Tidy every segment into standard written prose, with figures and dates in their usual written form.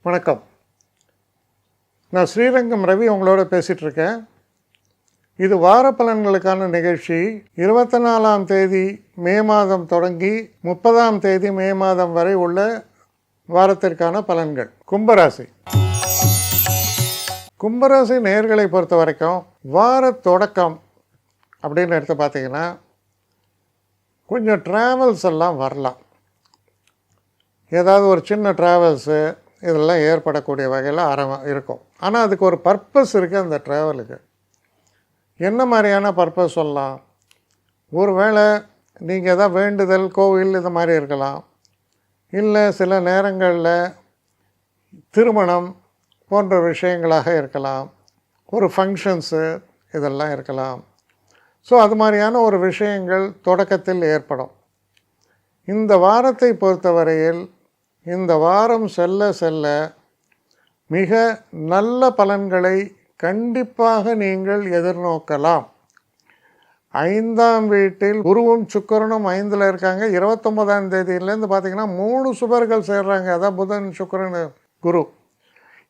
வணக்கம். நான் ஸ்ரீரங்கம் ரவி உங்களோட பேசிகிட்ருக்கேன். இது வார பலன்களுக்கான நிகழ்ச்சி. 24ஆம் தேதி மே மாதம் தொடங்கி 30ஆம் தேதி மே மாதம் வரை உள்ள வாரத்திற்கான பலன்கள். கும்பராசி. கும்பராசி நேயர்களை பொறுத்த வரைக்கும் வார தொடக்கம் அப்படின்னு எடுத்து பார்த்தீங்கன்னா கொஞ்சம் ட்ராவல்ஸ் எல்லாம் வரலாம். ஏதாவது ஒரு சின்ன ட்ராவல்ஸு இதெல்லாம் ஏற்படக்கூடிய வகையில் இருக்கும். ஆனால் அதுக்கு ஒரு பர்பஸ் இருக்குது. அந்த ட்ராவலுக்கு என்ன மாதிரியான பர்பஸ் சொல்லலாம்? ஒருவேளை நீங்கள் எதாவது வேண்டுதல், கோவில் இது மாதிரி இருக்கலாம். இல்லை சில நேரங்களில் திருமணம் போன்ற விஷயங்களாக இருக்கலாம். ஒரு ஃபங்க்ஷன்ஸு இதெல்லாம் இருக்கலாம். ஸோ அது மாதிரியான ஒரு விஷயங்கள் தொடக்கத்தில் ஏற்படும். இந்த வாரத்தை பொறுத்தவரையில் இந்த வாரம் செல்ல செல்ல மிக நல்ல பலன்களை கண்டிப்பாக நீங்கள் எதிர்நோக்கலாம். 5ஆம் வீட்டில் குருவும் சுக்கிரனும் 5ல் இருக்காங்க. 29ஆம் தேதியிலேருந்து பார்த்திங்கன்னா 3 சுபர்கள் சேர்றாங்க. அதான் புதன், சுக்கிரன், குரு.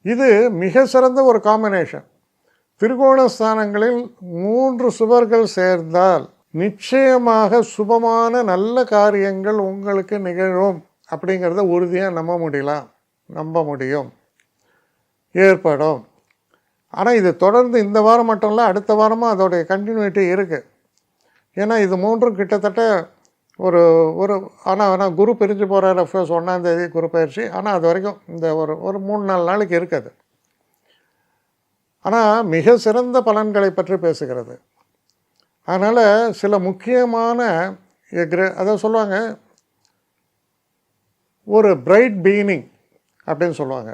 இது மிக சிறந்த ஒரு காம்பினேஷன். திரிகோணஸ்தானங்களில் 3 சுபர்கள் சேர்ந்தால் நிச்சயமாக சுபமான நல்ல காரியங்கள் உங்களுக்கு நிகழும் அப்படிங்கிறத உறுதியாக நம்ப முடியும், ஏற்படும். ஆனால் இது தொடர்ந்து இந்த வாரம் மட்டும் இல்லை, அடுத்த வாரமும் அதோடைய கண்டினியூட்டி இருக்குது. ஏன்னா இது 3ம் கிட்டத்தட்ட ஒரு ஆனால் குரு பிரிஞ்சு போகிறார். அஃப்கோர்ஸ் 1ஆம் தேதி குரு பயிற்சி. ஆனால் அது வரைக்கும் இந்த ஒரு 3-4 நாளைக்கு இருக்குது. ஆனால் மிக சிறந்த பலன்களை பற்றி பேசுகிறது. அதனால் சில முக்கியமான அதை சொல்லுவாங்க, ஒரு பிரைட் பிகினிங் அப்படின்னு சொல்லுவாங்க.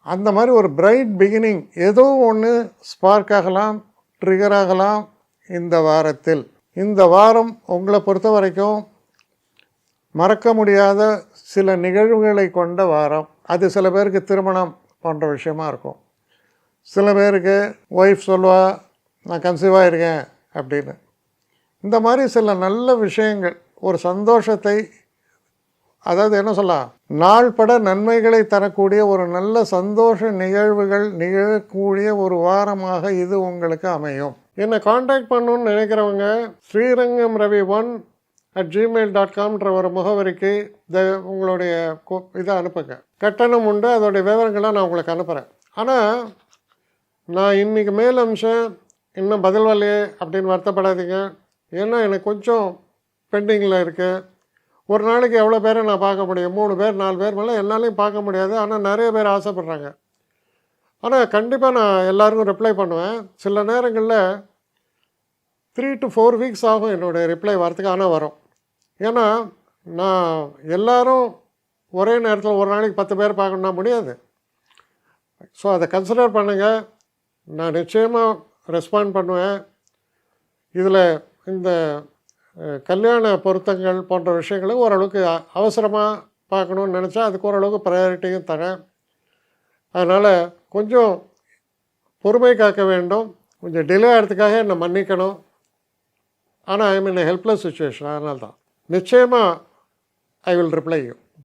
அந்த மாதிரி ஒரு பிரைட் பிகினிங் ஏதோ ஒன்று ஸ்பார்க் ஆகலாம், ட்ரிகர் ஆகலாம் இந்த வாரத்தில். இந்த வாரம் உங்களை பொறுத்த வரைக்கும் மறக்க முடியாத சில நிகழ்வுகளை கொண்ட வாரம். அது சில பேருக்கு திருமணம் போன்ற விஷயமா இருக்கும். சில பேருக்கு ஒய்ஃப் சொல்லுவா, நான் கன்சீவாக இருக்கேன் அப்படின்னு. இந்த மாதிரி சில நல்ல விஷயங்கள், ஒரு சந்தோஷத்தை, அதாவது என்ன சொல்லலாம், நாள்பட நன்மைகளை தரக்கூடிய ஒரு நல்ல சந்தோஷ நிகழ்வுகள் நிகழக்கூடிய ஒரு வாரமாக இது உங்களுக்கு அமையும். என்னை காண்டாக்ட் பண்ணணுன்னு நினைக்கிறவங்க ஸ்ரீரங்கம் ரவி 1@gmail.com ஒரு முகவரிக்கு உங்களுடைய இதை அனுப்புங்க. கட்டணம் உண்டு, அதோடைய விவரங்களை நான் உங்களுக்கு அனுப்புகிறேன். ஆனால் நான் இன்றைக்கி மேல் அம்சம் இன்னும் பதில் வரலையே அப்படின்னு வருத்தப்படாதீங்க. ஏன்னா எனக்கு கொஞ்சம் பெண்டிங்கில் இருக்குது. ஒரு நாளைக்கு எவ்வளோ பேரை நான் பார்க்க முடியும்? 3 பேர் 4 பேர் மேலே என்னாலையும் பார்க்க முடியாது. ஆனால் நிறைய பேர் ஆசைப்பட்றாங்க. ஆனால் கண்டிப்பாக நான் எல்லாருக்கும் ரிப்ளை பண்ணுவேன். சில நேரங்களில் 3 to 4 வீக்ஸ் ஆகும் என்னுடைய ரிப்ளை வரத்துக்கு. ஆனால் வரும். ஏன்னா நான் எல்லோரும் ஒரே நேரத்தில் ஒரு நாளைக்கு 10 பேர் பார்க்கணுன்னா முடியாது. ஸோ அதை கன்சிடர் பண்ணுங்கள். நான் நிச்சயமாக ரெஸ்பாண்ட் பண்ணுவேன். இதில் இந்த கல்யாண பொருத்தங்கள் போன்ற விஷயங்களை ஓரளவுக்கு அவசரமாக பார்க்கணுன்னு நினச்சா அதுக்கு ஓரளவுக்கு ப்ரையாரிட்டியும் தரேன். அதனால் கொஞ்சம் பொறுமை காக்க வேண்டும். கொஞ்சம் டிலே ஆகிறதுக்காக என்னை மன்னிக்கணும். ஆனால் ஐ மீன் ஹெல்ப்லெஸ் சுச்சுவேஷன். அதனால தான் நிச்சயமாக ஐ வில் ரிப்ளை யூ.